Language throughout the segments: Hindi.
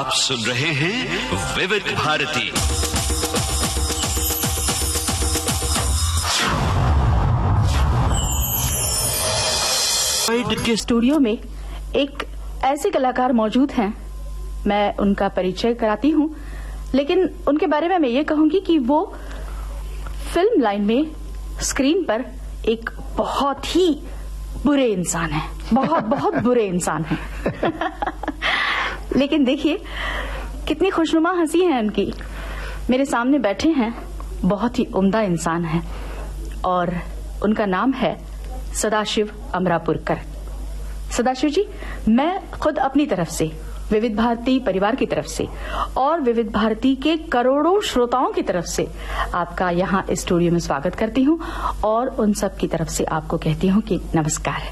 आप सुन रहे हैं विविध भारती। के स्टूडियो में एक ऐसे कलाकार मौजूद हैं, मैं उनका परिचय कराती हूँ, लेकिन उनके बारे में मैं ये कहूंगी कि वो फिल्म लाइन में स्क्रीन पर एक बहुत ही बुरे इंसान हैं, बहुत बुरे इंसान हैं। लेकिन देखिए कितनी खुशनुमा हंसी है उनकी। मेरे सामने बैठे हैं, बहुत ही उम्दा इंसान हैं और उनका नाम है सदाशिव अमरापुरकर। सदाशिव जी, मैं खुद अपनी तरफ से, विविध भारती परिवार की तरफ से और विविध भारती के करोड़ों श्रोताओं की तरफ से आपका यहाँ स्टूडियो में स्वागत करती हूँ और उन सब की तरफ से आपको कहती हूँ कि नमस्कार।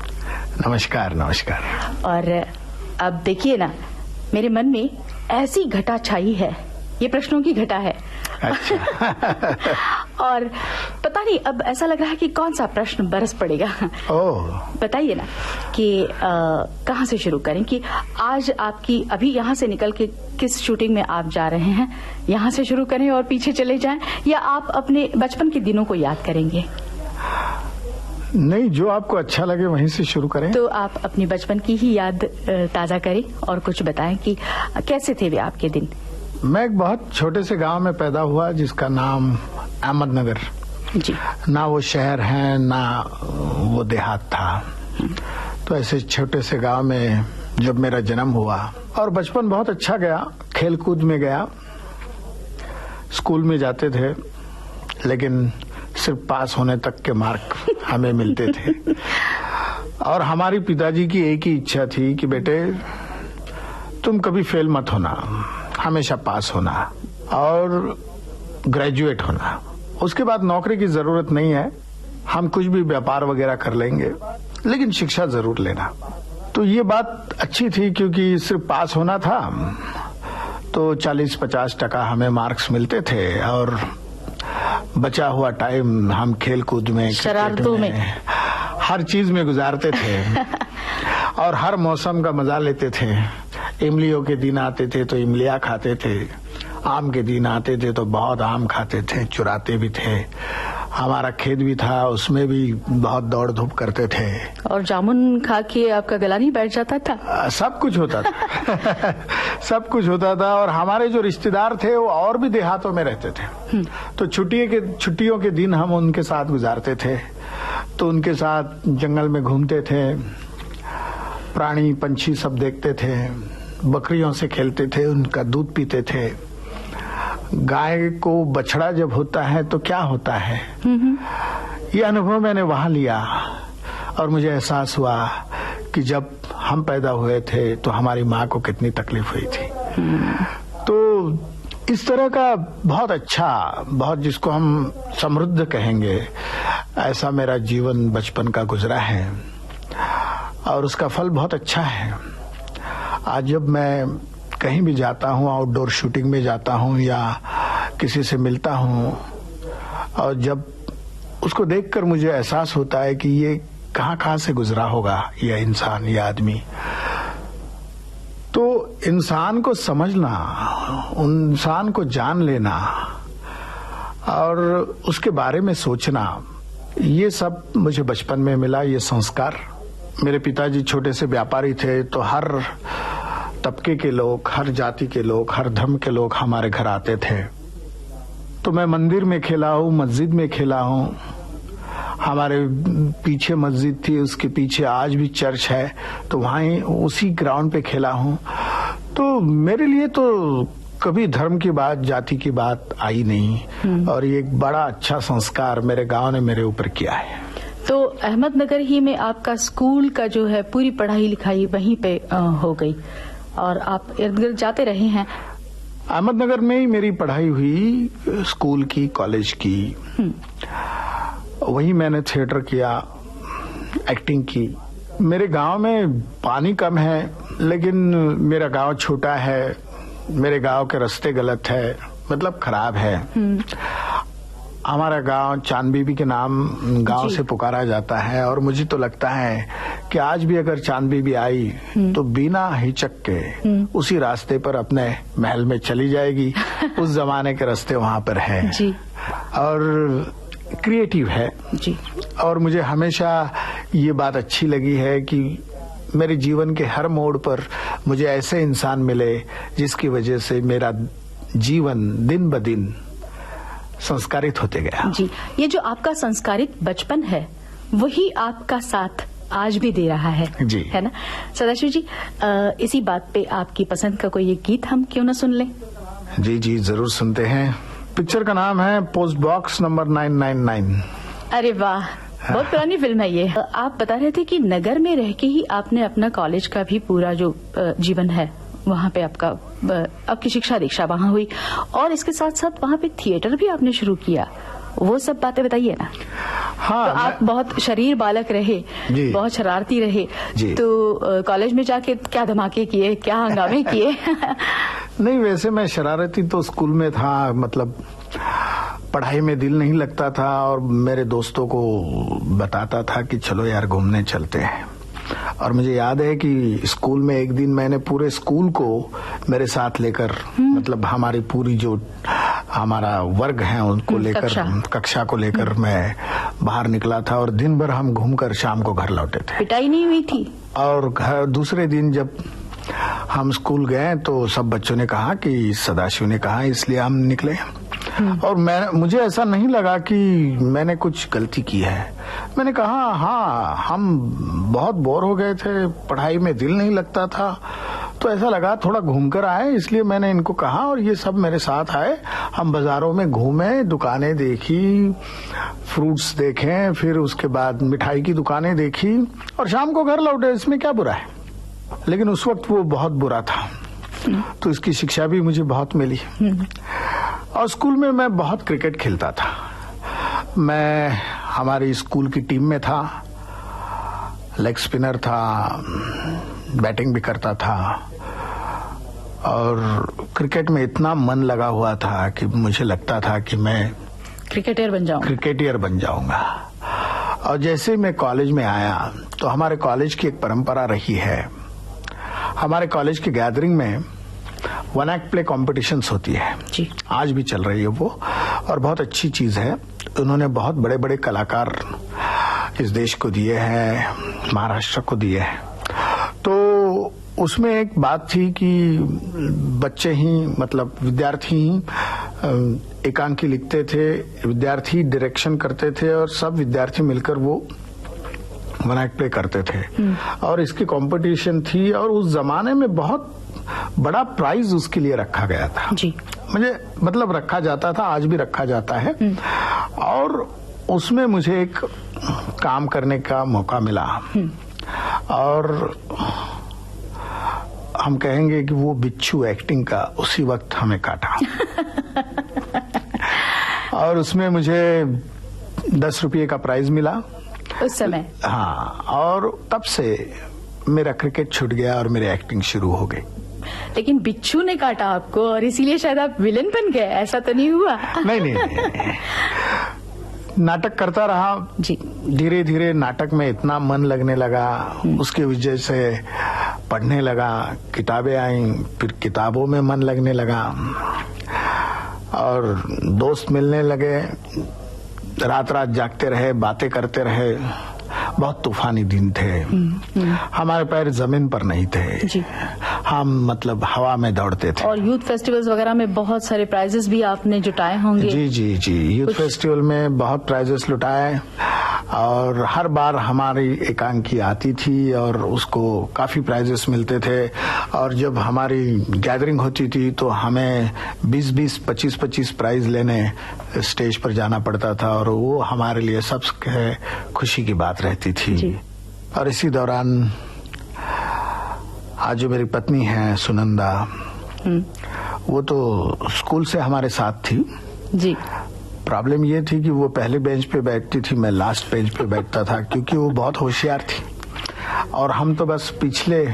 नमस्कार। नमस्कार। और अब देखिए ना, मेरे मन में ऐसी घटा छाई है, ये प्रश्नों की घटा है। अच्छा। और पता नहीं अब ऐसा लग रहा है कि कौन सा प्रश्न बरस पड़ेगा। ओह, बताइए ना कि कहाँ से शुरू करें, कि आज आपकी अभी यहाँ से निकल के किस शूटिंग में आप जा रहे हैं, यहाँ से शुरू करें और पीछे चले जाएं, या आप अपने बचपन के दिनों को याद करेंगे? नहीं, जो आपको अच्छा लगे वहीं से शुरू करें। तो आप अपनी बचपन की ही याद ताजा करें और कुछ बताएं कि कैसे थे वे आपके दिन। मैं एक बहुत छोटे से गांव में पैदा हुआ जिसका नाम अहमदनगर जी। ना वो शहर है ना वो देहात था, तो ऐसे छोटे से गांव में जब मेरा जन्म हुआ और बचपन बहुत अच्छा गया, खेल कूद में गया, स्कूल में जाते थे लेकिन सिर्फ पास होने तक के मार्क हमें मिलते थे। और हमारी पिताजी की एक ही इच्छा थी कि बेटे तुम कभी फेल मत होना, हमेशा पास होना और ग्रेजुएट होना। उसके बाद नौकरी की जरूरत नहीं है, हम कुछ भी व्यापार वगैरह कर लेंगे, लेकिन शिक्षा जरूर लेना। तो ये बात अच्छी थी क्योंकि सिर्फ पास होना था तो 40-50% हमें मार्क्स मिलते थे और बचा हुआ टाइम हम खेल कूद में, शरारतों में, हर चीज में गुजारते थे और हर मौसम का मजा लेते थे। इमलियों के दिन आते थे तो इमलियाँ खाते थे, आम के दिन आते थे तो बहुत आम खाते थे, चुराते भी थे। हमारा खेत भी था, उसमें भी बहुत दौड़ धूप करते थे। और जामुन खा के आपका गला नहीं बैठ जाता था? सब कुछ होता था। सब कुछ होता था। और हमारे जो रिश्तेदार थे वो और भी देहातों में रहते थे, तो छुट्टियों के दिन हम उनके साथ गुजारते थे। तो उनके साथ जंगल में घूमते थे, प्राणी पंछी सब देखते थे, बकरियों से खेलते थे, उनका दूध पीते थे। गाय को बछड़ा जब होता है तो क्या होता है, ये अनुभव मैंने वहां लिया और मुझे एहसास हुआ कि जब हम पैदा हुए थे तो हमारी माँ को कितनी तकलीफ हुई थी। तो इस तरह का बहुत अच्छा, बहुत जिसको हम समृद्ध कहेंगे, ऐसा मेरा जीवन बचपन का गुजरा है और उसका फल बहुत अच्छा है। आज जब मैं कहीं भी जाता हूँ, आउटडोर शूटिंग में जाता हूँ या किसी से मिलता हूँ, और जब उसको देखकर मुझे एहसास होता है कि ये कहाँ से गुजरा होगा ये इंसान, ये आदमी। तो इंसान को समझना, इंसान को जान लेना और उसके बारे में सोचना, ये सब मुझे बचपन में मिला, ये संस्कार। मेरे पिताजी छोटे से व्यापारी थे, तो हर तबके के लोग, हर जाति के लोग, हर धर्म के लोग हमारे घर आते थे। तो मैं मंदिर में खेला हूँ, मस्जिद में खेला हूँ। हमारे पीछे मस्जिद थी, उसके पीछे आज भी चर्च है, तो वहीं उसी ग्राउंड पे खेला हूँ। तो मेरे लिए तो कभी धर्म की बात, जाति की बात आई नहीं और ये एक बड़ा अच्छा संस्कार मेरे गांव ने मेरे ऊपर किया है। तो अहमदनगर ही में आपका स्कूल का जो है पूरी पढ़ाई लिखाई वहीं पे हो गई और आप इर्द गिर्द जाते रहे हैं? अहमदनगर में ही मेरी पढ़ाई हुई, स्कूल की, कॉलेज की। वही मैंने थिएटर किया, एक्टिंग की। मेरे गांव में पानी कम है, लेकिन मेरा गांव छोटा है, मेरे गांव के रास्ते गलत है, मतलब खराब है। हमारा गांव चांद बीबी के नाम गांव से पुकारा जाता है और मुझे तो लगता है कि आज भी अगर चांद बीबी आई तो बिना हिचक के उसी रास्ते पर अपने महल में चली जाएगी। उस जमाने के रास्ते वहां पर है जी। और क्रिएटिव है जी। और मुझे हमेशा ये बात अच्छी लगी है कि मेरे जीवन के हर मोड़ पर मुझे ऐसे इंसान मिले जिसकी वजह से मेरा जीवन दिन ब दिन संस्कारित होते गया। जी, ये जो आपका संस्कारित बचपन है वही आपका साथ आज भी दे रहा है जी, है ना सदाशिव जी। इसी बात पे आपकी पसंद का कोई एक गीत हम क्यों ना सुन लें? जी जी जरूर सुनते हैं। पिक्चर का नाम है पोस्ट बॉक्स नंबर 999। अरे वाह, बहुत पुरानी फिल्म है ये। आप बता रहे थे कि नगर में रह के ही आपने अपना कॉलेज का भी पूरा जो जीवन है वहाँ पे आपकी शिक्षा दीक्षा वहाँ हुई और इसके साथ साथ वहाँ पे थिएटर भी आपने शुरू किया। वो सब बातें बताइए ना। हाँ, तो आप बहुत शरीर बालक रहे, बहुत शरारती रहे, तो कॉलेज में जाके क्या धमाके किए, क्या हंगामे किए? नहीं, वैसे मैं शरारती तो स्कूल में था, मतलब पढ़ाई में दिल नहीं लगता था और मेरे दोस्तों को बताता था कि चलो यार घूमने चलते हैं। और मुझे याद है कि स्कूल में एक दिन मैंने पूरे स्कूल को मेरे साथ लेकर, मतलब हमारी पूरी जो हमारा वर्ग है उनको लेकर, कक्षा को लेकर मैं बाहर निकला था और दिन भर हम घूमकर शाम को घर लौटे थे। पिटाई नहीं हुई थी? और दूसरे दिन जब हम स्कूल गए तो सब बच्चों ने कहा कि सदाशिव ने कहा, इसलिए हम निकले। और मुझे ऐसा नहीं लगा कि मैंने कुछ गलती की है। मैंने कहा हाँ, हम बहुत बोर हो गए थे, पढ़ाई में दिल नहीं लगता था, तो ऐसा लगा थोड़ा घूमकर आए, इसलिए मैंने इनको कहा और ये सब मेरे साथ आए। हम बाजारों में घूमे, दुकानें देखी, फ्रूट्स देखे, फिर उसके बाद मिठाई की दुकानें देखी और शाम को घर लौटे। इसमें क्या बुरा है? लेकिन उस वक्त वो बहुत बुरा था, तो इसकी शिक्षा भी मुझे बहुत मिली। और स्कूल में मैं बहुत क्रिकेट खेलता था। मैं हमारी स्कूल की टीम में था, लेग स्पिनर था, बैटिंग भी करता था और क्रिकेट में इतना मन लगा हुआ था कि मुझे लगता था कि मैं क्रिकेटियर बन जाऊंगा। और जैसे मैं कॉलेज में आया तो हमारे कॉलेज की एक परंपरा रही है, हमारे कॉलेज की गैदरिंग में वन एक्ट प्ले कॉम्पिटिशन्स होती है जी। आज भी चल रही है वो, और बहुत अच्छी चीज है। उन्होंने बहुत बड़े बड़े कलाकार इस देश को दिए हैं, महाराष्ट्र को दिए हैं। तो उसमें एक बात थी कि बच्चे ही, मतलब विद्यार्थी ही एकांकी लिखते थे, विद्यार्थी डायरेक्शन करते थे और सब विद्यार्थी मिलकर वो वन एक्ट प्ले करते थे। और इसकी कंपटीशन थी और उस जमाने में बहुत बड़ा प्राइज उसके लिए रखा गया था जी। मुझे मतलब रखा जाता था, आज भी रखा जाता है। और उसमें मुझे एक काम करने का मौका मिला और हम कहेंगे कि वो बिच्छू एक्टिंग का उसी वक्त हमें काटा। और उसमें मुझे 10 रुपये का प्राइज मिला उस समय। हाँ, और तब से मेरा क्रिकेट छूट गया और मेरी एक्टिंग शुरू हो गई। लेकिन बिच्छू ने काटा आपको और इसीलिए शायद आप विलेन बन गए, ऐसा तो नहीं हुआ? नहीं। नाटक करता रहा जी। धीरे धीरे नाटक में इतना मन लगने लगा, उसके वजह से पढ़ने लगा, किताबें आई, फिर किताबों में मन लगने लगा और दोस्त मिलने लगे, रात रात जागते रहे, बातें करते रहे। बहुत तूफानी दिन थे। हमारे पैर जमीन पर नहीं थे जी। हम मतलब हवा में दौड़ते थे। और यूथ फेस्टिवल्स वगैरह में बहुत सारे प्राइजेस भी आपने जुटाए होंगे? जी जी जी, यूथ फेस्टिवल में बहुत प्राइजेस लुटाए और हर बार हमारी एकांकी आती थी और उसको काफी प्राइजेस मिलते थे। और जब हमारी गैदरिंग होती थी तो हमें 20-20, 25-25 प्राइज लेने स्टेज पर जाना पड़ता था और वो हमारे लिए सबसे खुशी की बात रहती थी। और इसी दौरान आज जो मेरी पत्नी है सुनंदा, वो तो स्कूल से हमारे साथ थी जी। प्रॉब्लम ये थी कि वो पहले बेंच पे बैठती थी, मैं लास्ट बेंच पे बैठता था, क्योंकि वो बहुत होशियार थी और हम तो बस पिछले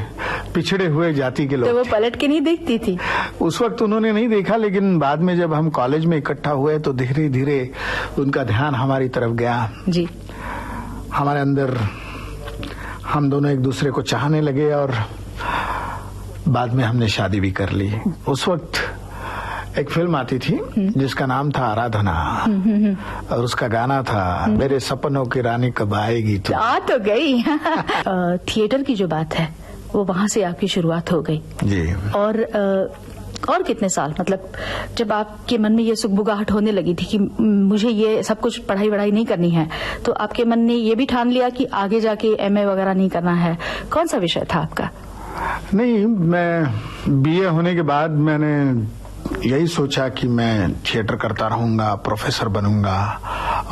पिछड़े हुए जाति के लोग तो वो थे। पलट के नहीं देखती थी? उस वक्त उन्होंने नहीं देखा, लेकिन बाद में जब हम कॉलेज में इकट्ठा हुए तो धीरे धीरे उनका ध्यान हमारी तरफ गया। जी। हमारे अंदर हम दोनों एक दूसरे को चाहने लगे और बाद में हमने शादी भी कर ली। उस वक्त एक फिल्म आती थी जिसका नाम था आराधना, और उसका गाना था मेरे सपनों की रानी कब आएगी तू। आ तो गई। थिएटर की जो बात है वो वहां से आपकी शुरुआत हो गई। जी। और कितने साल, मतलब जब आपके मन में ये सुगबुगाहट होने लगी थी कि मुझे ये सब कुछ पढ़ाई वढ़ाई नहीं करनी है, तो आपके मन ने ये भी ठान लिया कि आगे जाके एमए वगैरह नहीं करना है? कौन सा विषय था आपका? नहीं, मैं बीए होने के बाद मैंने यही सोचा कि मैं थिएटर करता रहूंगा, प्रोफेसर बनूंगा,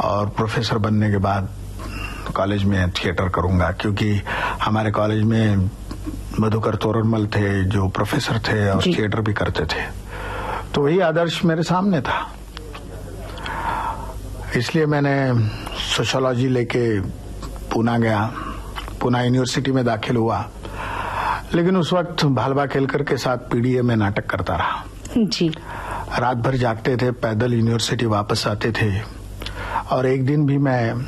और प्रोफेसर बनने के बाद कॉलेज में थिएटर करूंगा, क्योंकि हमारे कॉलेज में मधुकर तोरणमल थे जो प्रोफेसर थे और थिएटर भी करते थे, तो वही आदर्श मेरे सामने था। इसलिए मैंने सोशियोलॉजी लेके पूना गया, पूना यूनिवर्सिटी में दाखिल हुआ, लेकिन उस वक्त भालबा केलकर के साथ पीडीए में नाटक करता रहा। जी। रात भर जागते थे, पैदल यूनिवर्सिटी वापस आते थे, और एक दिन भी मैं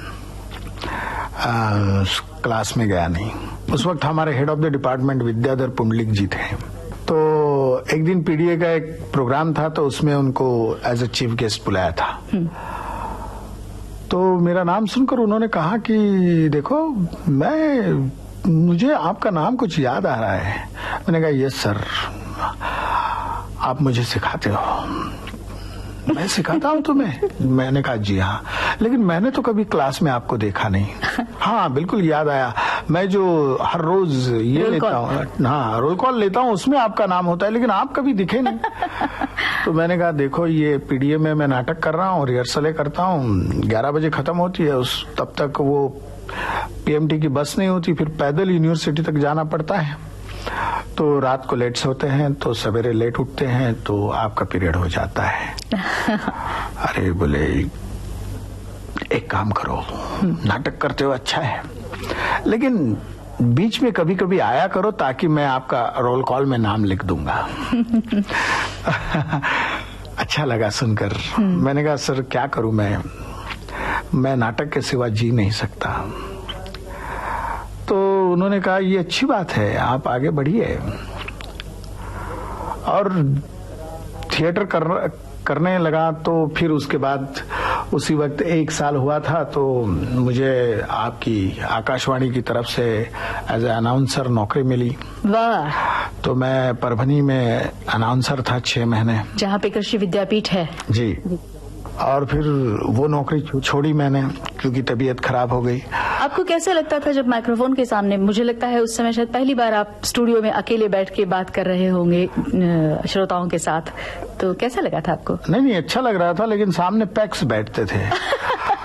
क्लास में गया नहीं। उस वक्त हमारे head of the department Vidyadhar Pundalik ji थे। तो एक दिन पीडीए का एक प्रोग्राम था, तो उसमें उनको एज ए चीफ गेस्ट बुलाया था। तो मेरा नाम सुनकर उन्होंने कहा कि देखो, मुझे आपका नाम कुछ याद आ रहा है। मैंने कहा यस सर, आप मुझे सिखाते हो। मैं सिखाता हूँ तुम्हें? मैंने कहा जी हाँ, लेकिन मैंने तो कभी क्लास में आपको देखा नहीं। हाँ बिल्कुल याद आया, मैं जो हर रोज ये लेता हूँ, हाँ रोल कॉल लेता हूँ, उसमें आपका नाम होता है, लेकिन आप कभी दिखे नहीं। तो मैंने कहा देखो, ये पीडीए में मैं नाटक कर रहा हूँ, रिहर्सलें करता हूँ, 11 बजे खत्म होती है, तब तक वो पीएमटी की बस नहीं होती, फिर पैदल यूनिवर्सिटी तक जाना पड़ता है, तो रात को लेट सोते हैं, तो सवेरे लेट उठते हैं, तो आपका पीरियड हो जाता है। अरे बोले एक काम करो, नाटक करते हो अच्छा है, लेकिन बीच में कभी कभी आया करो ताकि मैं आपका रोल कॉल में नाम लिख दूंगा। अच्छा लगा सुनकर। मैंने कहा सर क्या करूं, मैं नाटक के सिवा जी नहीं सकता। तो उन्होंने कहा ये अच्छी बात है, आप आगे बढ़िए। और थिएटर करने लगा, तो फिर उसके बाद उसी वक्त 1 साल हुआ था, तो मुझे आपकी आकाशवाणी की तरफ से एज ए अनाउंसर नौकरी मिली। वाह। तो मैं परभनी में अनाउंसर था 6 महीने, जहाँ पे कृषि विद्यापीठ है। जी। और फिर वो नौकरी छोड़ी मैंने, क्योंकि तबीयत खराब हो गई। आपको कैसे लगता था जब माइक्रोफोन के सामने, मुझे लगता है उस समय शायद पहली बार आप स्टूडियो में अकेले बैठ के बात कर रहे होंगे श्रोताओं के साथ, तो कैसा लगा था आपको? नहीं अच्छा लग रहा था, लेकिन सामने पैक्स बैठते थे।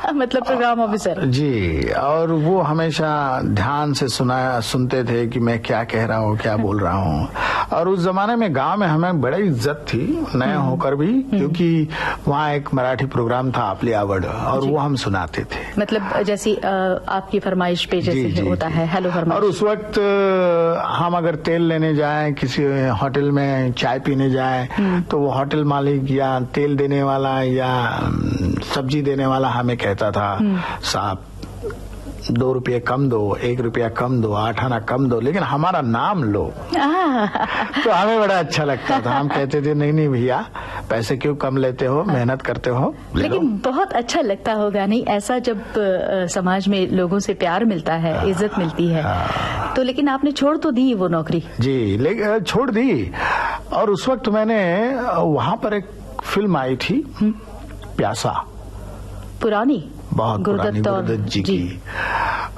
मतलब प्रोग्राम ऑफिसर जी, और वो हमेशा ध्यान से सुनते थे कि मैं क्या कह रहा हूँ, क्या बोल रहा हूँ। और उस जमाने में गांव में हमें बड़ी इज्जत थी, नए होकर भी, क्योंकि वहाँ एक मराठी प्रोग्राम था आपली आवड़, और वो हम सुनाते थे। मतलब जैसी आपकी फरमाइश पे जैसे होता है हेलो फरमाइश। और उस वक्त हम अगर तेल लेने जाएं, किसी होटल में चाय पीने जाएं, तो वो होटल मालिक या तेल देने वाला या सब्जी देने वाला हमें कहता था साहब 2 रुपये कम दो, 1 रुपया कम दो, 8 आना कम दो, लेकिन हमारा नाम लो। तो हमें बड़ा अच्छा लगता था। हम कहते थे नहीं भैया, पैसे क्यों कम लेते हो, मेहनत करते हो। लेकिन बहुत अच्छा लगता होगा नहीं ऐसा, जब समाज में लोगों से प्यार मिलता है, इज्जत मिलती है। तो लेकिन आपने छोड़ तो दी वो नौकरी? जी, लेकिन छोड़ दी। और उस वक्त मैंने वहां पर एक फिल्म आई थी प्यासा, पुरानी, बहुत पुरानी, गुरुदत्त जी की।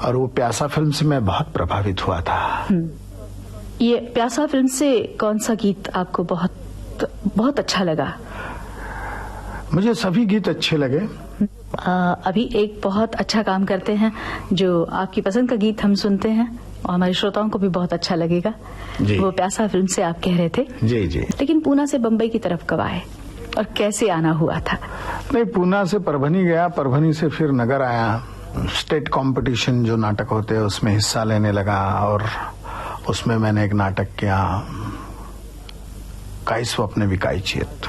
और वो प्यासा फिल्म से मैं बहुत प्रभावित हुआ था। ये प्यासा फिल्म से कौन सा गीत आपको बहुत अच्छा लगा? मुझे सभी गीत अच्छे लगे। अभी एक बहुत अच्छा काम करते हैं, जो आपकी पसंद का गीत हम सुनते हैं और हमारे श्रोताओं को भी बहुत अच्छा लगेगा। वो प्यासा फिल्म से आप कह रहे थे। जी जी। लेकिन पूना से बम्बई की तरफ कब आए और कैसे आना हुआ था? नहीं, पूना से परभनी गया, परभनी से फिर नगर आया। स्टेट कंपटीशन जो नाटक होते हैं उसमें हिस्सा लेने लगा, और उसमें मैंने एक नाटक किया, काई स्वप्ने विकाई चेत।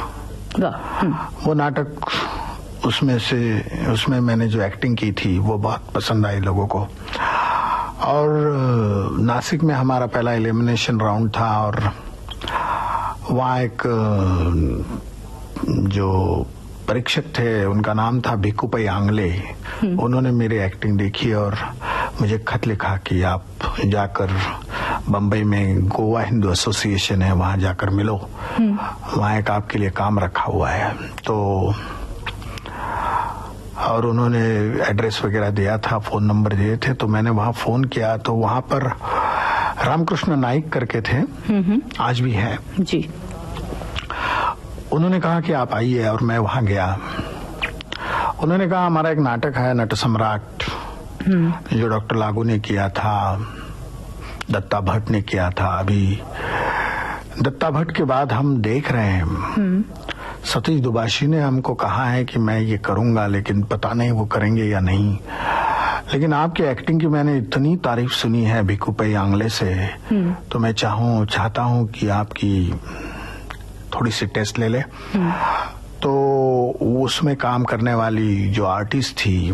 वो नाटक उसमें मैंने जो एक्टिंग की थी वो बहुत पसंद आई लोगों को। और नासिक में हमारा पहला एलिमिनेशन राउंड था और वहाँ एक जो परीक्षक थे उनका नाम था भिक्कूपई आंगले। उन्होंने मेरी एक्टिंग देखी और मुझे खत लिखा कि आप जाकर बम्बई में गोवा हिंदू एसोसिएशन है, वहां जाकर मिलो, वहां एक आपके लिए काम रखा हुआ है। तो और उन्होंने एड्रेस वगैरह दिया था, फोन नंबर दिए थे, तो मैंने वहां फोन किया तो वहां पर रामकृष्ण नाइक करके थे, आज भी है जी। उन्होंने कहा कि आप आइए और मैं वहां गया। उन्होंने कहा हमारा एक नाटक है नट सम्राट, जो डॉक्टर लागू ने किया था, दत्ता भट्ट ने किया था। अभी दत्ता भट्ट के बाद हम देख रहे हैं, सतीश दुबाशी ने हमको कहा है कि मैं ये करूंगा, लेकिन पता नहीं वो करेंगे या नहीं। लेकिन आपकी एक्टिंग की मैंने इतनी तारीफ सुनी है भिक्कूपई आंगले से, तो मैं चाहता हूं कि आपकी थोड़ी सी टेस्ट ले ले। तो उसमें काम करने वाली जो आर्टिस्ट थी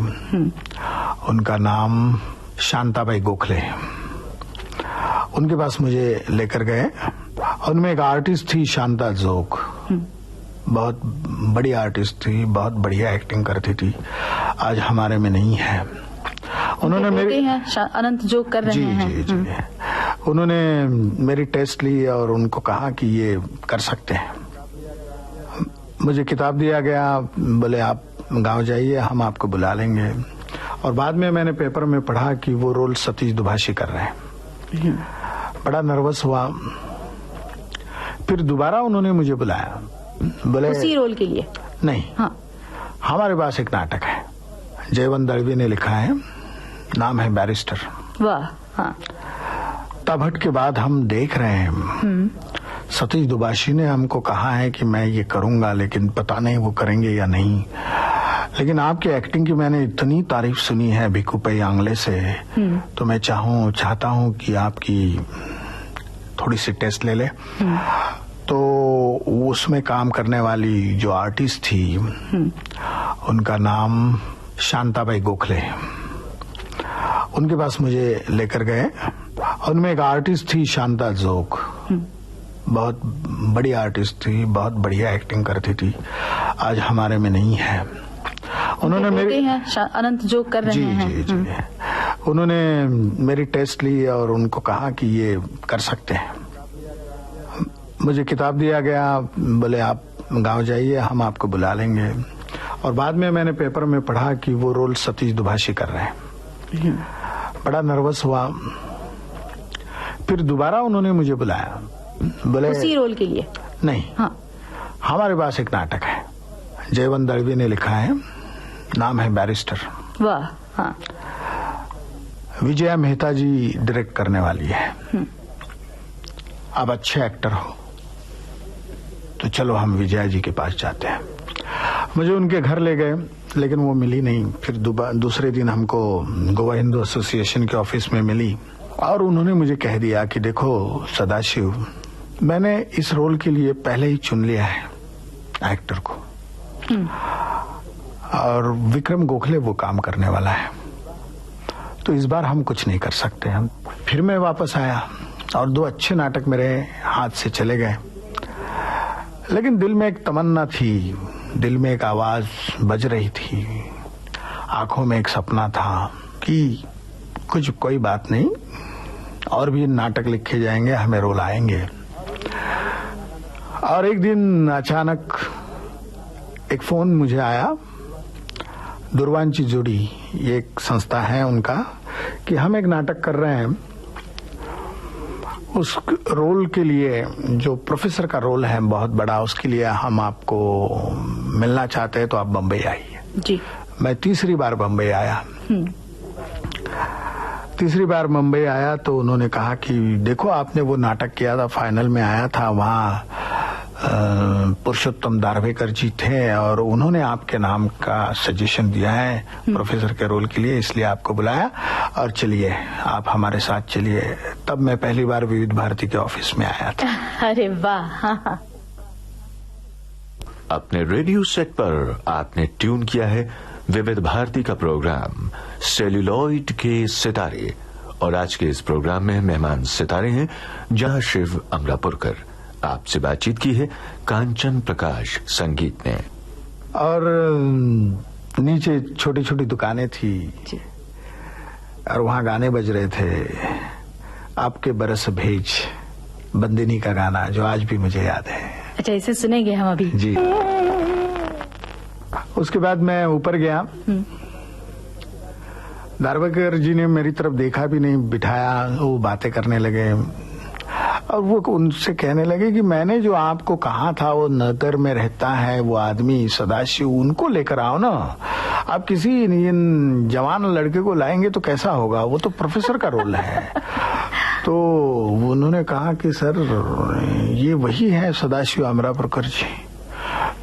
उनका नाम शांताबाई गोखले, उनके पास मुझे लेकर गए। उनमें एक आर्टिस्ट थी शांता जोग, बहुत बड़ी आर्टिस्ट थी, बहुत बढ़िया एक्टिंग करती थी, आज हमारे में नहीं है। उन्होंने मेरी अनंत जोग कर रहे हैं। जी। उन्होंने मेरी टेस्ट ली और उनको कहा कि ये कर सकते हैं। मुझे किताब दिया गया, बोले आप गांव जाइए, हम आपको बुला लेंगे। और बाद में मैंने पेपर में पढ़ा कि वो रोल सतीश दुभाषी कर रहे हैं। बड़ा नर्वस हुआ। फिर दोबारा उन्होंने मुझे बुलाया, बोले उसी रोल के लिए? नहीं, हाँ। हमारे पास एक नाटक है, जयवंत दळवी ने लिखा है, नाम है बैरिस्टर। वाह। हाँ। दत्ता भट्ट के बाद हम देख रहे हैं, सतीश दुबाशी ने हमको कहा है कि मैं ये करूंगा, लेकिन पता नहीं वो करेंगे या नहीं। लेकिन आपकी एक्टिंग की मैंने इतनी तारीफ सुनी है भिक्कूपई आंगले से, तो मैं चाहता हूं कि आपकी थोड़ी सी टेस्ट ले ले। तो उसमें काम करने वाली जो आर्टिस्ट थी उनका नाम शांताबाई गोखले, उनके पास मुझे लेकर गए। उनमें एक आर्टिस्ट थी शांता जोग, बहुत बड़ी आर्टिस्ट थी, बहुत बढ़िया एक्टिंग करती थी, आज हमारे में नहीं है। उन्होंने मेरी अनंत जोग कर रहे हैं। जी। उन्होंने मेरी टेस्ट ली और उनको कहा कि ये कर सकते हैं। मुझे किताब दिया गया, बोले आप गांव जाइए, हम आपको बुला लेंगे। और बाद में मैंने पेपर में पढ़ा कि वो रोल सतीश दुभाषी कर रहे हैं। बड़ा नर्वस हुआ। फिर दोबारा उन्होंने मुझे बुलाया, बोले उसी रोल के लिए? नहीं, हाँ। हमारे पास एक नाटक है, जयवंत दळवी ने लिखा है, नाम है बैरिस्टर। वाह। हाँ। विजया मेहता जी डायरेक्ट करने वाली है। आप अच्छे एक्टर हो, तो चलो हम विजया जी के पास जाते हैं। मुझे उनके घर ले गए, लेकिन वो मिली नहीं। फिर दूसरे दिन हमको गोवा हिंदू एसोसिएशन के ऑफिस में मिली और उन्होंने मुझे कह दिया कि देखो सदाशिव, मैंने इस रोल के लिए पहले ही चुन लिया है एक्टर को, और विक्रम गोखले वो काम करने वाला है, तो इस बार हम कुछ नहीं कर सकते। हम फिर मैं वापस आया और 2 अच्छे नाटक मेरे हाथ से चले गए। लेकिन दिल में एक तमन्ना थी, दिल में एक आवाज बज रही थी, आंखों में एक सपना था कि कोई बात नहीं, और भी नाटक लिखे जाएंगे, हमें रोल आएंगे। और एक दिन अचानक एक फोन मुझे आया, दुर्वांची जोड़ी, ये एक संस्था है उनका, कि हम एक नाटक कर रहे हैं, उस रोल के लिए जो प्रोफेसर का रोल है बहुत बड़ा, उसके लिए हम आपको मिलना चाहते हैं, तो आप बम्बई आइए। जी। मैं तीसरी बार बम्बई आया। तीसरी बार मुंबई आया तो उन्होंने कहा कि देखो आपने वो नाटक किया था, फाइनल में आया था, वहाँ पुरुषोत्तम दारवेकर जी थे और उन्होंने आपके नाम का सजेशन दिया है प्रोफेसर के रोल के लिए, इसलिए आपको बुलाया। और चलिए आप हमारे साथ चलिए। तब मैं पहली बार विविध भारती के ऑफिस में आया था। अरे वाह। हाँ। अपने रेडियो सेट पर आपने ट्यून किया है विविध भारती का प्रोग्राम सेल्यूलॉइड के सितारे, और आज के इस प्रोग्राम में मेहमान सितारे हैं सदाशिव अमरापुरकर। आपसे बातचीत की है कांचन प्रकाश संगीत ने। और नीचे छोटी छोटी दुकानें थी और वहां गाने बज रहे थे। आपके बरस भेज, बंदिनी का गाना, जो आज भी मुझे याद है। अच्छा, इसे सुनेंगे हम अभी जी। उसके बाद मैं ऊपर गया। दारवेकर जी ने मेरी तरफ देखा भी नहीं, बिठाया, वो बातें करने लगे और वो उनसे कहने लगे कि मैंने जो आपको कहा था वो नगर में रहता है वो आदमी सदाशिव, उनको लेकर आओ ना। आप किसी जवान लड़के को लाएंगे तो कैसा होगा, वो तो प्रोफेसर का रोल है। तो उन्होंने कहा कि सर ये वही है सदाशिव अमरापुरकर जी।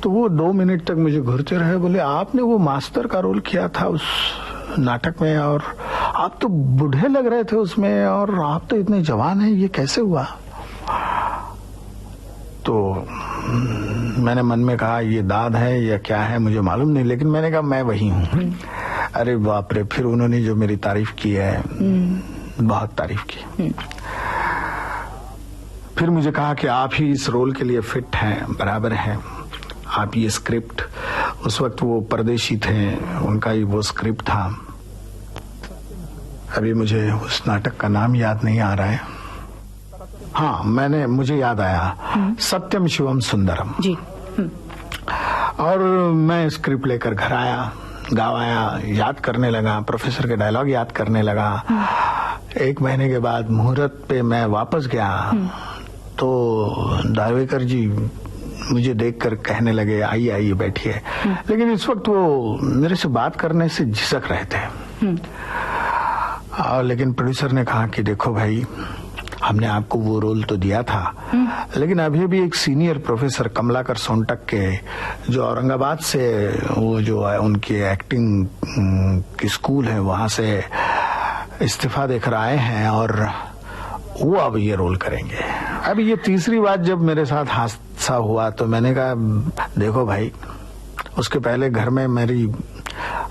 तो वो 2 मिनट तक मुझे घूरते रहे, बोले आपने वो मास्टर का रोल किया था उस नाटक में और आप तो बूढ़े लग रहे थे उसमें और आप तो इतने जवान हैं, ये कैसे हुआ। तो मैंने मन में कहा ये दाद है या क्या है मुझे मालूम नहीं, लेकिन मैंने कहा मैं वही हूँ। अरे बाप रे, फिर उन्होंने जो मेरी तारीफ की है, बहुत तारीफ की। फिर मुझे कहा कि आप ही इस रोल के लिए फिट हैं, बराबर हैं। आप ये स्क्रिप्ट, उस वक्त वो परदेशी थे, उनका ही वो स्क्रिप्ट था। अभी मुझे उस नाटक का नाम याद नहीं आ रहा है। हाँ, मुझे याद आया, सत्यम शिवम सुंदरम जी। और मैं स्क्रिप्ट लेकर घर आया, गावाया, याद करने लगा, प्रोफेसर के डायलॉग याद करने लगा। 1 महीने के बाद मुहूर्त पे मैं वापस गया तो दारवेकर जी मुझे देखकर कहने लगे आइए आइए बैठिए। लेकिन इस वक्त वो मेरे से बात करने से झिझक रहे थे। और लेकिन प्रोड्यूसर ने कहा कि देखो भाई, हमने आपको वो रोल तो दिया था, लेकिन अभी भी एक सीनियर प्रोफेसर कमलाकर सोनटक के, जो औरंगाबाद से वो जो है उनकी एक्टिंग की स्कूल है, वहां से इस्तीफा देकर आए हैं और वो अब ये रोल करेंगे। अब ये तीसरी बात जब मेरे साथ हादसा हुआ तो मैंने कहा देखो भाई, उसके पहले घर में मेरी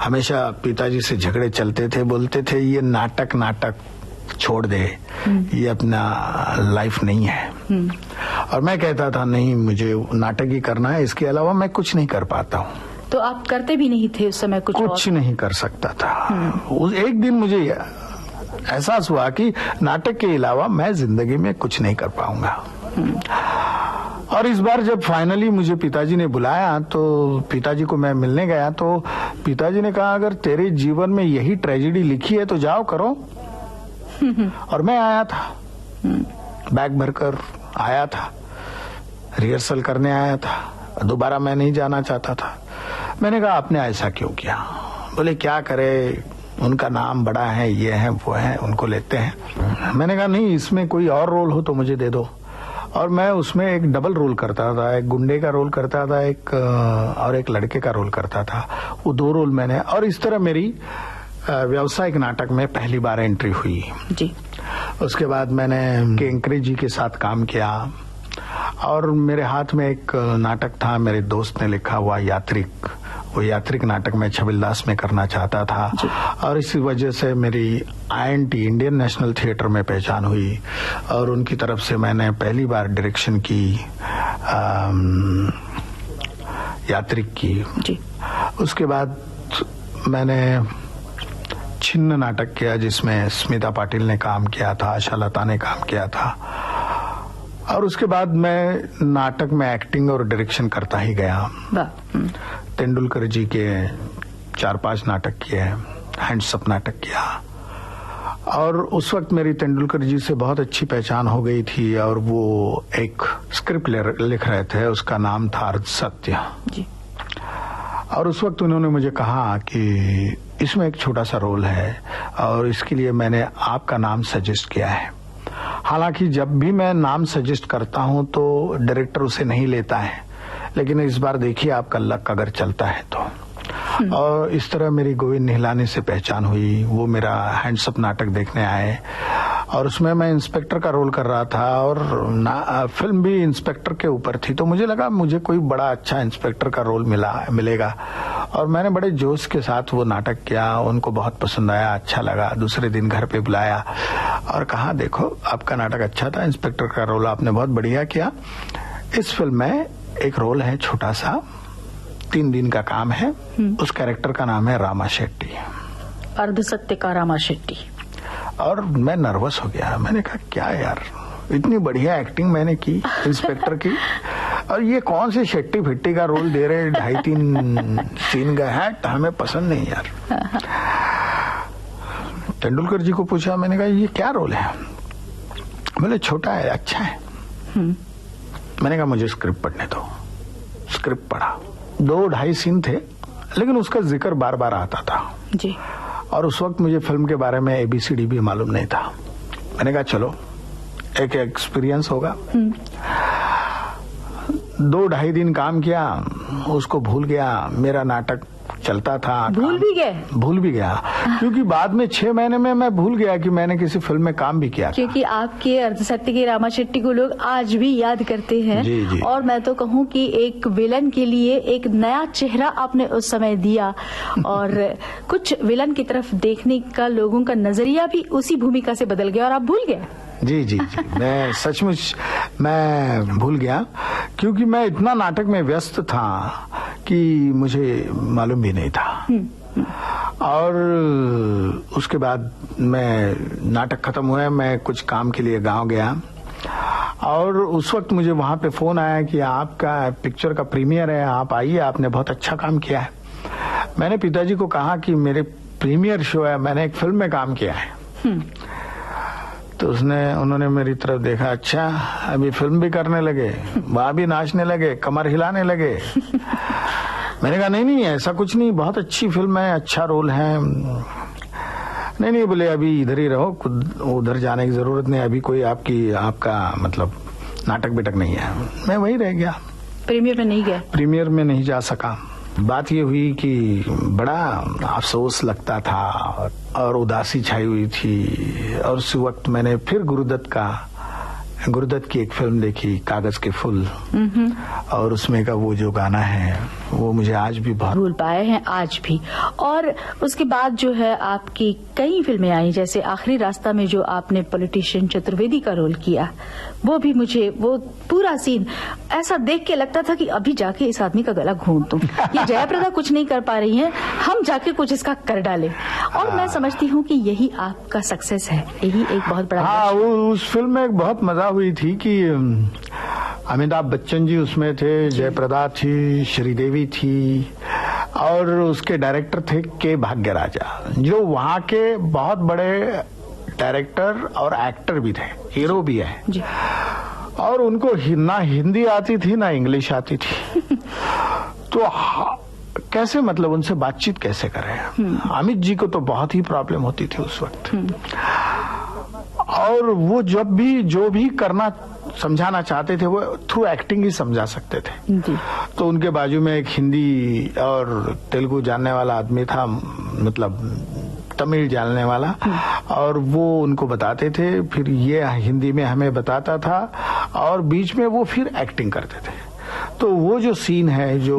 हमेशा पिताजी से झगड़े चलते थे, बोलते थे ये नाटक छोड़ दे, ये अपना लाइफ नहीं है। और मैं कहता था नहीं, मुझे नाटक ही करना है, इसके अलावा मैं कुछ नहीं कर पाता हूँ। तो आप करते भी नहीं थे उस समय कुछ नहीं कर सकता था। एक दिन मुझे एहसास हुआ कि नाटक के अलावा मैं जिंदगी में कुछ नहीं कर पाऊंगा। और इस बार जब फाइनली मुझे पिताजी ने बुलाया तो पिताजी को मैं मिलने गया तो पिताजी ने कहा अगर तेरे जीवन में यही ट्रेजेडी लिखी है तो जाओ करो। और मैं आया था, बैग भरकर आया था, रिहर्सल करने आया था, दोबारा मैं नहीं जाना चाहता था। मैंने कहा आपने ऐसा क्यों किया। बोले क्या करे, उनका नाम बड़ा है, ये है वो है, उनको लेते हैं। मैंने कहा नहीं, इसमें कोई और रोल हो तो मुझे दे दो। और मैं उसमें एक डबल रोल करता था, एक गुंडे का रोल करता था, एक लड़के का रोल करता था। वो 2 रोल मैंने, और इस तरह मेरी व्यावसायिक नाटक में पहली बार एंट्री हुई जी। उसके बाद मैंने केंकरे जी के साथ काम किया और मेरे हाथ में एक नाटक था, मेरे दोस्त ने लिखा हुआ यात्रिक। वो यात्रिक नाटक मैं छबिलदास में करना चाहता था और इसी वजह से मेरी INT इंडियन नेशनल थिएटर में पहचान हुई और उनकी तरफ से मैंने पहली बार डायरेक्शन की यात्रिक की जी। उसके बाद मैंने छिन्न नाटक किया जिसमें स्मिता पाटिल ने काम किया था, आशा लता ने काम किया था और उसके बाद मैं नाटक में एक्टिंग और डायरेक्शन करता ही गया। तेंदुलकर जी के 4-5 नाटक किए, हैंड्सअप नाटक किया और उस वक्त मेरी तेंदुलकर जी से बहुत अच्छी पहचान हो गई थी और वो एक स्क्रिप्ट लिख रहे थे, उसका नाम था अर्ध सत्य जी। और उस वक्त उन्होंने मुझे कहा कि इसमें एक छोटा सा रोल है और इसके लिए मैंने आपका नाम सजेस्ट किया है। हालांकि जब भी मैं नाम सजेस्ट करता हूं तो डायरेक्टर उसे नहीं लेता है, लेकिन इस बार देखिए आपका लक अगर चलता है तो। और इस तरह मेरी गोविंद निहलानी से पहचान हुई। वो मेरा हैंड्सअप नाटक देखने आए और उसमें मैं इंस्पेक्टर का रोल कर रहा था और फिल्म भी इंस्पेक्टर के ऊपर थी, तो मुझे लगा मुझे कोई बड़ा अच्छा इंस्पेक्टर का रोल मिलेगा और मैंने बड़े जोश के साथ वो नाटक किया। उनको बहुत पसंद आया, अच्छा लगा। दूसरे दिन घर पे बुलाया और कहा देखो आपका नाटक अच्छा था, इंस्पेक्टर का रोल आपने बहुत बढ़िया किया। इस फिल्म में एक रोल है छोटा सा, 3 दिन का काम है। उस कैरेक्टर का नाम है रामा शेट्टी, अर्धसत्य का रामा शेट्टी। और मैं नर्वस हो गया। मैंने कहा क्या यार, इतनी बढ़िया एक्टिंग मैंने की इंस्पेक्टर की और ये कौन से शेट्टी फिट्टी का रोल दे रहे, 2.5-3 सीन का है, हमें पसंद नहीं यार। तेंदुलकर जी को पूछा, मैंने कहा ये क्या रोल है? बोले छोटा है, अच्छा है। मैंने कहा मुझे स्क्रिप्ट पढ़ने दो। स्क्रिप्ट पढ़ा, 2-2.5 सीन थे, लेकिन उसका जिक्र बार बार आता था जी। और उस वक्त मुझे फिल्म के बारे में ABCD भी मालूम नहीं था। मैंने कहा चलो एक एक्सपीरियंस होगा। 2-2.5 दिन काम किया, उसको भूल गया। मेरा नाटक चलता था, भूल भी गया क्योंकि बाद में 6 महीने में मैं भूल गया कि मैंने किसी फिल्म में काम भी किया। क्योंकि आपके अर्धसत्य के रामा शेट्टी को लोग आज भी याद करते हैं। जी, जी। और मैं तो कहूँ कि एक विलन के लिए एक नया चेहरा आपने उस समय दिया और कुछ विलन की तरफ देखने का लोगों का नजरिया भी उसी भूमिका से बदल गया और आप भूल गए। जी जी जी, मैं सचमुच मैं भूल गया क्योंकि मैं इतना नाटक में व्यस्त था कि मुझे मालूम भी नहीं था। और उसके बाद मैं नाटक खत्म हुआ, मैं कुछ काम के लिए गांव गया और उस वक्त मुझे वहां पे फोन आया कि आपका पिक्चर का प्रीमियर है, आप आइए, आपने बहुत अच्छा काम किया है। मैंने पिताजी को कहा कि मेरे प्रीमियर शो है, मैंने एक फिल्म में काम किया है। तो उन्होंने मेरी तरफ देखा, अच्छा अभी फिल्म भी करने लगे, वहां भी नाचने लगे, कमर हिलाने लगे। मैंने कहा नहीं ऐसा कुछ नहीं, बहुत अच्छी फिल्म है, अच्छा रोल है। नहीं बोले अभी इधर ही रहो, उधर जाने की जरूरत नहीं, अभी कोई आपका मतलब नाटक बिटक नहीं है। मैं वहीं रह गया, प्रीमियर में नहीं गया। प्रीमियर में नहीं जा सका। बात ये हुई कि बड़ा अफसोस लगता था और उदासी छाई हुई थी। और उस वक्त मैंने फिर गुरुदत्त की एक फिल्म देखी, कागज के फूल, और उसमें का वो जो गाना है वो मुझे आज भी बहुत भूल पाए हैं आज भी। और उसके बाद जो है आपकी कई फिल्में आई, जैसे आखिरी रास्ता में जो आपने पॉलिटिशियन चतुर्वेदी का रोल किया, वो भी मुझे वो पूरा सीन ऐसा देख के लगता था कि अभी जाके इस आदमी का गला घोंट दूं। ये जयाप्रदा कुछ नहीं कर पा रही है, हम जाके कुछ इसका कर डालें। और मैं समझती हूँ कि यही आपका सक्सेस है, यही एक बहुत बड़ा। हाँ, उस फिल्म में एक बहुत मजा हुई थी कि अमिताभ बच्चन जी उसमें थे, जयप्रदा थी, श्रीदेवी थी और उसके डायरेक्टर थे के भाग्यराजा, जो वहाँ के बहुत बड़े डायरेक्टर और एक्टर भी थे, हीरो भी है जी। और उनको ना हिंदी आती थी ना इंग्लिश आती थी। तो कैसे मतलब उनसे बातचीत कैसे करें? अमित जी को तो बहुत ही प्रॉब्लम होती थी उस वक्त। और वो जो भी करना समझाना चाहते थे वो थ्रू एक्टिंग ही समझा सकते थे जी। तो उनके बाजू में एक हिंदी और तेलुगु जानने वाला आदमी था, मतलब तमिल जानने वाला, और वो उनको बताते थे, फिर ये हिंदी में हमें बताता था और बीच में वो फिर एक्टिंग करते थे। तो वो जो सीन है जो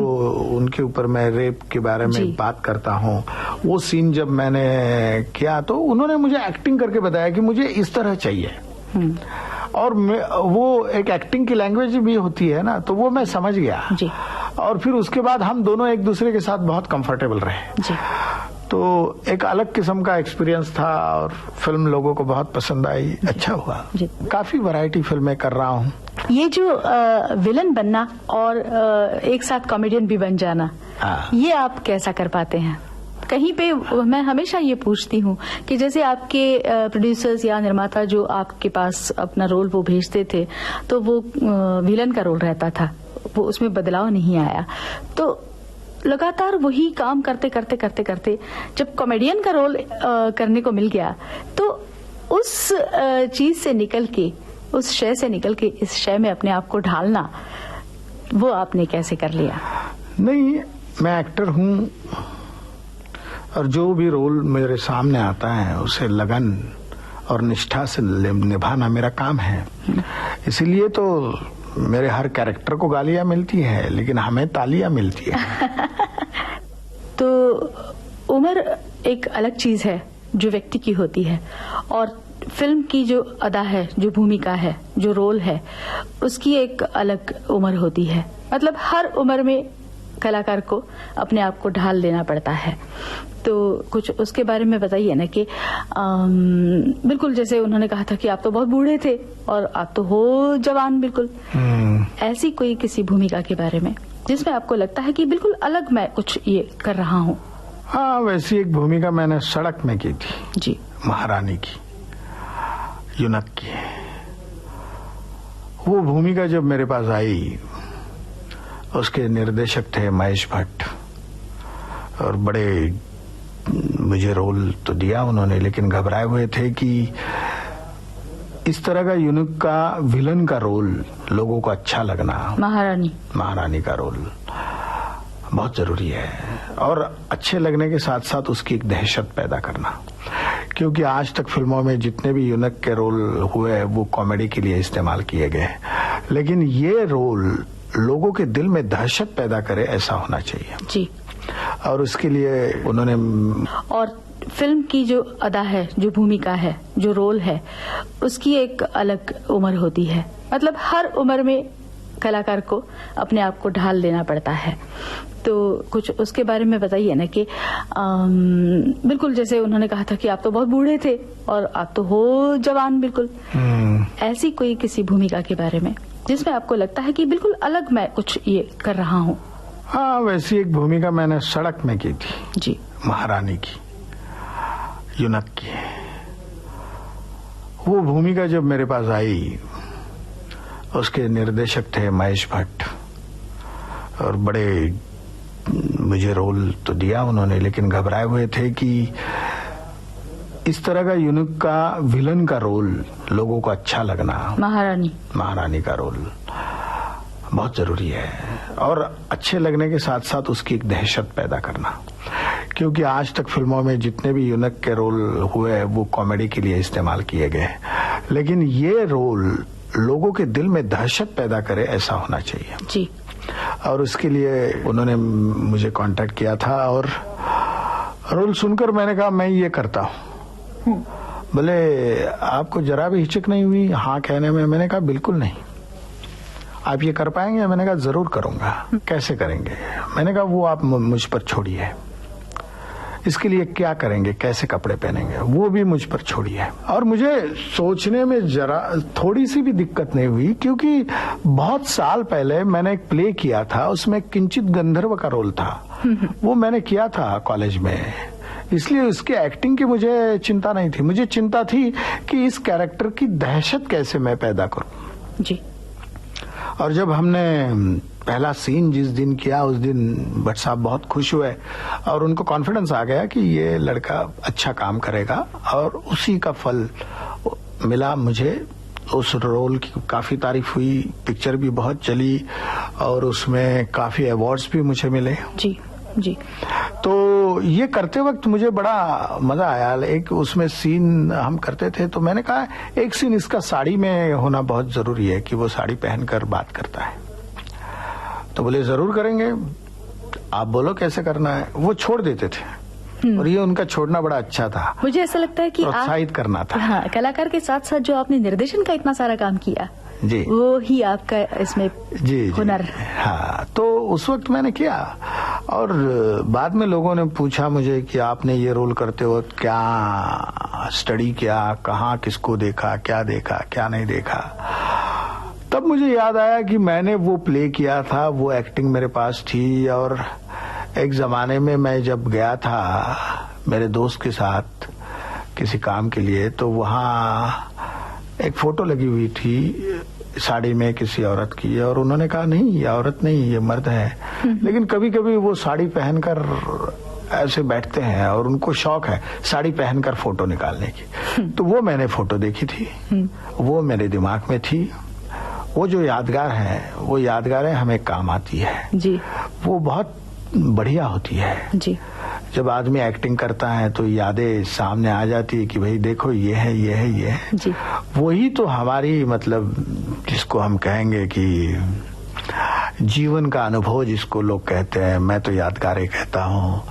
उनके ऊपर मैं रेप के बारे में बात करता हूँ, वो सीन जब मैंने किया तो उन्होंने मुझे एक्टिंग करके बताया कि मुझे इस तरह चाहिए। और वो एक एक्टिंग की लैंग्वेज भी होती है ना, तो वो मैं समझ गया जी। और फिर उसके बाद हम दोनों एक दूसरे के साथ बहुत कंफर्टेबल रहे जी। तो एक अलग किस्म का एक्सपीरियंस था और फिल्म लोगों को बहुत पसंद आई, अच्छा हुआ जी। काफी वैरायटी फिल्में कर रहा हूँ। ये जो विलन बनना और एक साथ कॉमेडियन भी बन जाना, ये आप कैसा कर पाते हैं? कहीं पे मैं हमेशा ये पूछती हूँ कि जैसे आपके प्रोड्यूसर्स या निर्माता जो आपके पास अपना रोल वो भेजते थे, तो वो विलन का रोल रहता था, वो उसमें बदलाव नहीं आया। तो लगातार वही काम करते करते जब कॉमेडियन का रोल करने को मिल गया, तो उस चीज से निकल के, उस शय से निकल के इस शय में अपने आप को ढालना, वो आपने कैसे कर लिया? नहीं, मैं एक्टर हूँ और जो भी रोल मेरे सामने आता है उसे लगन और निष्ठा से निभाना मेरा काम है। इसीलिए तो मेरे हर कैरेक्टर को गालियां मिलती है, लेकिन हमें तालियां मिलती है। तो उम्र एक अलग चीज है जो व्यक्ति की होती है, और फिल्म की जो अदा है, जो भूमिका है, जो रोल है, उसकी एक अलग उम्र होती है। मतलब हर उम्र में कलाकार को अपने आप को ढाल लेना पड़ता है। तो कुछ उसके बारे में बताइए ना कि बिल्कुल जैसे उन्होंने कहा था कि आप तो बहुत बूढ़े थे और आप तो हो जवान बिल्कुल। ऐसी कोई किसी भूमिका के बारे में जिसमें आपको लगता है कि बिल्कुल अलग मैं कुछ ये कर रहा हूँ? हाँ, वैसी एक भूमिका मैंने सड़क में की थी जी, महारानी की, यूनक की। वो भूमिका जब मेरे पास आई, उसके निर्देशक थे महेश भट्ट, और बड़े मुझे रोल तो दिया उन्होंने, लेकिन घबराए हुए थे कि इस तरह का यूनिक का विलन का रोल लोगों को अच्छा लगना, महारानी का रोल बहुत जरूरी है, और अच्छे लगने के साथ साथ उसकी एक दहशत पैदा करना। क्योंकि आज तक फिल्मों में जितने भी यूनिक के रोल हुए वो कॉमेडी के लिए इस्तेमाल किए गए, लेकिन ये रोल लोगों के दिल में दहशत पैदा करे, ऐसा होना चाहिए जी। और उसके लिए उन्होंने, और फिल्म की जो अदा है, जो भूमिका है, जो रोल है, उसकी एक अलग उम्र होती है। मतलब हर उम्र में कलाकार को अपने आप को ढाल लेना पड़ता है। तो कुछ उसके बारे में बताइए ना कि बिल्कुल जैसे उन्होंने कहा था कि आप तो बहुत बूढ़े थे और आप तो हो जवान बिल्कुल। ऐसी कोई किसी भूमिका के बारे में जिसमें आपको लगता है कि बिल्कुल अलग मैं कुछ ये कर रहा हूँ? हाँ, वैसी एक भूमिका मैंने सड़क में की थी जी, महारानी की, यूनक की। वो भूमिका जब मेरे पास आई, उसके निर्देशक थे महेश भट्ट, और बड़े मुझे रोल तो दिया उन्होंने, लेकिन घबराए हुए थे कि इस तरह का यूनिक का विलन का रोल लोगों को अच्छा लगना, महारानी का रोल बहुत जरूरी है, और अच्छे लगने के साथ साथ उसकी एक दहशत पैदा करना। क्योंकि आज तक फिल्मों में जितने भी यूनिक के रोल हुए वो कॉमेडी के लिए इस्तेमाल किए गए, लेकिन ये रोल लोगों के दिल में दहशत पैदा करे, ऐसा होना चाहिए जी। और उसके लिए उन्होंने मुझे कांटेक्ट किया था, और रोल सुनकर मैंने कहा मैं ये करता हूँ। बोले आपको जरा भी हिचक नहीं हुई हाँ कहने में? मैंने कहा बिल्कुल नहीं। आप ये कर पाएंगे? मैंने कहा जरूर करूंगा। कैसे करेंगे? मैंने कहा वो आप मुझ पर छोड़िए, इसके लिए क्या करेंगे, कैसे कपड़े पहनेंगे, वो भी मुझ पर छोड़िए। और मुझे सोचने में जरा थोड़ी सी भी दिक्कत नहीं हुई, क्योंकि बहुत साल पहले मैंने एक प्ले किया था, उसमें किंचित गंधर्व का रोल था, वो मैंने किया था कॉलेज में, इसलिए उसकी एक्टिंग की मुझे चिंता नहीं थी। मुझे चिंता थी कि इस कैरेक्टर की दहशत कैसे मैं पैदा करूं जी। और जब हमने पहला सीन जिस दिन किया, उस दिन भट्ट साहब बहुत खुश हुए, और उनको कॉन्फिडेंस आ गया कि ये लड़का अच्छा काम करेगा, और उसी का फल मिला मुझे। उस रोल की काफी तारीफ हुई, पिक्चर भी बहुत चली, और उसमें काफी अवार्ड्स भी मुझे मिले जी जी। तो ये करते वक्त मुझे बड़ा मजा आया। एक उसमें सीन हम करते थे, तो मैंने कहा एक सीन इसका साड़ी में होना बहुत जरूरी है, कि वो साड़ी पहनकर बात करता है। तो बोले जरूर करेंगे, आप बोलो कैसे करना है। वो छोड़ देते थे, और ये उनका छोड़ना बड़ा अच्छा था। मुझे ऐसा लगता है कि प्रोत्साहित करना था। हाँ, कलाकार के साथ साथ जो आपने निर्देशन का इतना सारा काम किया जी, वो ही आपका इसमें जी हुनर। हाँ, तो उस वक्त मैंने किया, और बाद में लोगों ने पूछा मुझे कि आपने ये रोल करते वक्त क्या स्टडी किया, कहाँ किसको देखा, क्या नहीं देखा। तब मुझे याद आया कि मैंने वो प्ले किया था, वो एक्टिंग मेरे पास थी, और एक जमाने में मैं जब गया था मेरे दोस्त के साथ किसी काम के लिए, तो वहाँ एक फोटो लगी हुई थी साड़ी में किसी औरत की, और उन्होंने कहा नहीं ये औरत नहीं, ये मर्द है। लेकिन कभी कभी वो साड़ी पहनकर ऐसे बैठते हैं, और उनको शौक है साड़ी पहनकर फोटो निकालने की। तो वो मैंने फोटो देखी थी, वो मेरे दिमाग में थी। वो जो यादगार है, वो यादगारें हमें काम आती है जी। वो बहुत बढ़िया होती है जी। जब आदमी एक्टिंग करता है तो यादें सामने आ जाती है कि भाई देखो ये है, ये है, ये है जी। वही तो हमारी मतलब जिसको हम कहेंगे कि जीवन का अनुभव जिसको लोग कहते हैं, मैं तो यादगारें कहता हूँ,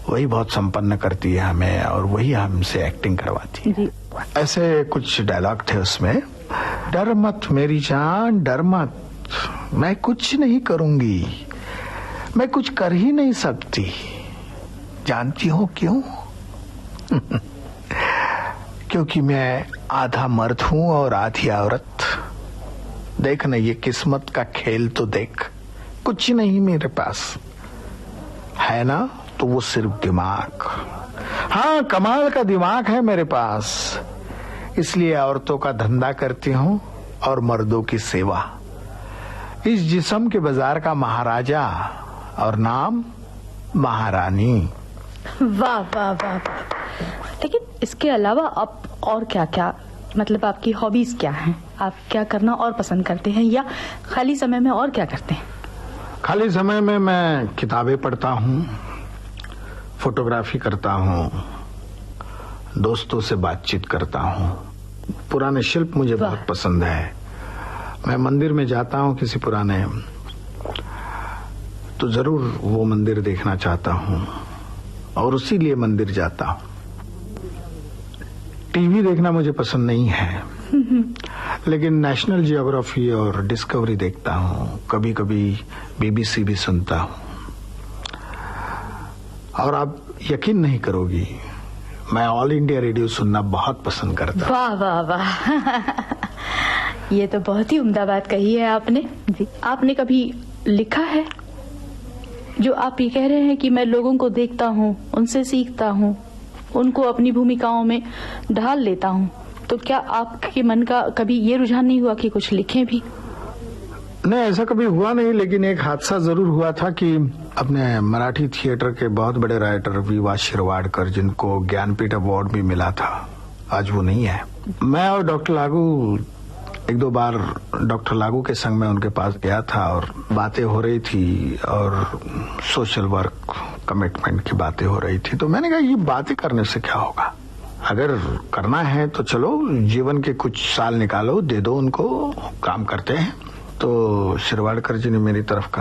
वही बहुत संपन्न करती है हमें और वही हमसे एक्टिंग करवाती है। ऐसे कुछ डायलॉग थे उसमें, डर मत मेरी जान डर मत, मैं कुछ नहीं करूंगी, मैं कुछ कर ही नहीं सकती, जानती हो क्यों? क्योंकि मैं आधा मर्द हूं और आधी औरत। देख ना ये किस्मत का खेल तो देख, कुछ नहीं मेरे पास है ना, तो वो सिर्फ दिमाग। हाँ कमाल का दिमाग है मेरे पास, इसलिए औरतों का धंधा करती हूँ और मर्दों की सेवा। इस जिस्म के बाजार का महाराजा और नाम महारानी। वाह वाह वाह। लेकिन इसके अलावा आप और क्या क्या, मतलब आपकी हॉबीज क्या हैं? आप क्या करना और पसंद करते हैं या खाली समय में और क्या करते हैं? खाली समय में मैं किताबें पढ़ता हूँ, फोटोग्राफी करता हूँ, दोस्तों से बातचीत करता हूँ। पुराने शिल्प मुझे बहुत पसंद है। मैं मंदिर में जाता हूँ किसी पुराने, तो जरूर वो मंदिर देखना चाहता हूँ और उसी लिए मंदिर जाता हूँ। टीवी देखना मुझे पसंद नहीं है, लेकिन नेशनल जियोग्राफी और डिस्कवरी देखता हूँ, कभी कभी बीबीसी भी सुनता हूँ। और आप यकीन नहीं करोगी, मैं ऑल इंडिया रेडियो सुनना बहुत पसंद करता हूँ। वाह वाह वाह। ये तो बहुत ही उम्दा बात कही है आपने जी। आपने कभी लिखा है? जो आप ये कह रहे हैं कि मैं लोगों को देखता हूँ, उनसे सीखता हूँ, उनको अपनी भूमिकाओं में ढाल लेता हूँ, तो क्या आपके मन का कभी ये रुझान नहीं हुआ कि कुछ लिखें भी? नहीं, ऐसा कभी हुआ नहीं, लेकिन एक हादसा जरूर हुआ था कि अपने मराठी थिएटर के बहुत बड़े राइटर वीवा शिरवाडकर, जिनको ज्ञानपीठ अवार्ड भी मिला था, आज वो नहीं है। मैं और डॉक्टर लागू एक दो बार डॉक्टर लागू के संग में उनके पास गया था और बातें हो रही थी और सोशल वर्क कमिटमेंट की बातें हो रही थी। तो मैंने कहा ये बातें करने से क्या होगा, अगर करना है तो चलो जीवन के कुछ साल निकालो, दे दो उनको, काम करते हैं। तो शिरवाडकर जी ने मेरी तरफ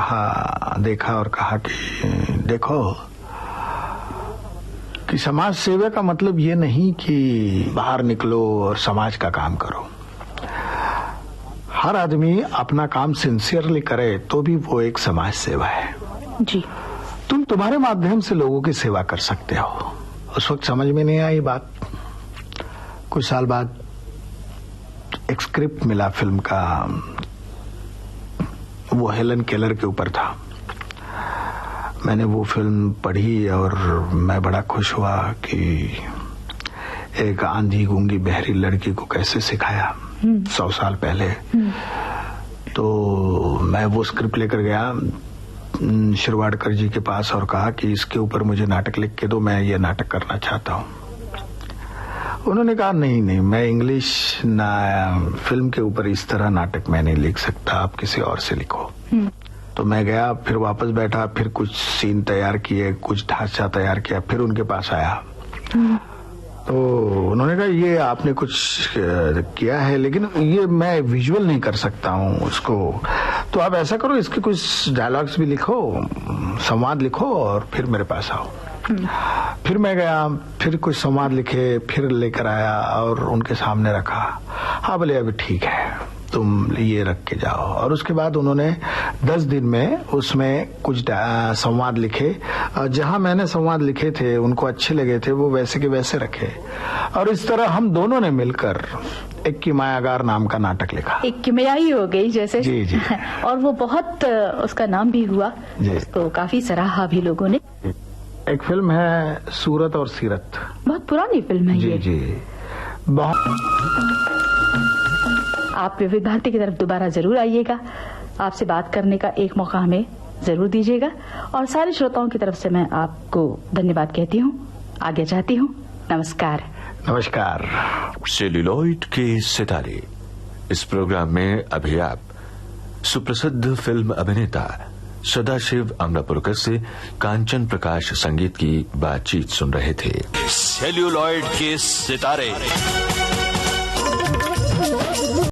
देखा और कहा कि देखो कि समाज सेवा का मतलब ये नहीं कि बाहर निकलो और समाज का काम करो। हर आदमी अपना काम सिंसियरली करे तो भी वो एक समाज सेवा है जी। तुम्हारे माध्यम से लोगों की सेवा कर सकते हो। उस वक्त समझ में नहीं आई बात। कुछ साल बाद एक स्क्रिप्ट मिला फिल्म का, वो हेलन केलर के ऊपर था। मैंने वो फिल्म पढ़ी और मैं बड़ा खुश हुआ कि एक आंधी गूंगी बहरी लड़की को कैसे सिखाया 100 साल पहले। तो मैं वो स्क्रिप्ट लेकर गया शिरवाडकर जी के पास और कहा कि इसके ऊपर मुझे नाटक लिख के दो, मैं ये नाटक करना चाहता हूँ। उन्होंने कहा नहीं, मैं इंग्लिश फिल्म के ऊपर इस तरह नाटक मैं नहीं लिख सकता, आप किसी और से लिखो। तो मैं गया, फिर वापस बैठा, फिर कुछ सीन तैयार किए, कुछ ढांचा तैयार किया, फिर उनके पास आया। तो उन्होंने कहा ये आपने कुछ किया है, लेकिन ये मैं विजुअल नहीं कर सकता हूँ उसको, तो आप ऐसा करो इसके कुछ डायलॉग्स भी लिखो, संवाद लिखो और फिर मेरे पास आओ। फिर मैं गया, फिर कुछ संवाद लिखे, फिर लेकर आया और उनके सामने रखा। हाँ बोले अभी ठीक है, तुम ये रख के जाओ। और उसके बाद उन्होंने 10 दिन में उसमें कुछ संवाद लिखे। जहां मैंने संवाद लिखे थे उनको अच्छे लगे थे, वो वैसे के वैसे रखे। और इस तरह हम दोनों ने मिलकर एक किमायागार नाम का नाटक लिखा। एक किमियाई हो गई जैसे। जी जी। और वो बहुत उसका नाम भी हुआ, उसको काफी सराहा भी लोगों ने। एक फिल्म है सूरत और सीरत, बहुत पुरानी फिल्म है ये। जी बहुत। आप विविध भारती की तरफ दोबारा जरूर आइएगा, आपसे बात करने का एक मौका हमें जरूर दीजिएगा। और सारे श्रोताओं की तरफ से मैं आपको धन्यवाद कहती हूँ, आगे जाती हूँ, नमस्कार। नमस्कार। सेल्यूलॉइड के सितारे, इस प्रोग्राम में अभी आप सुप्रसिद्ध फिल्म अभिनेता सदाशिव अमरापुरकर से कांचन प्रकाश संगीत की बातचीत सुन रहे थे। सेल्यूलॉइड के सितारे।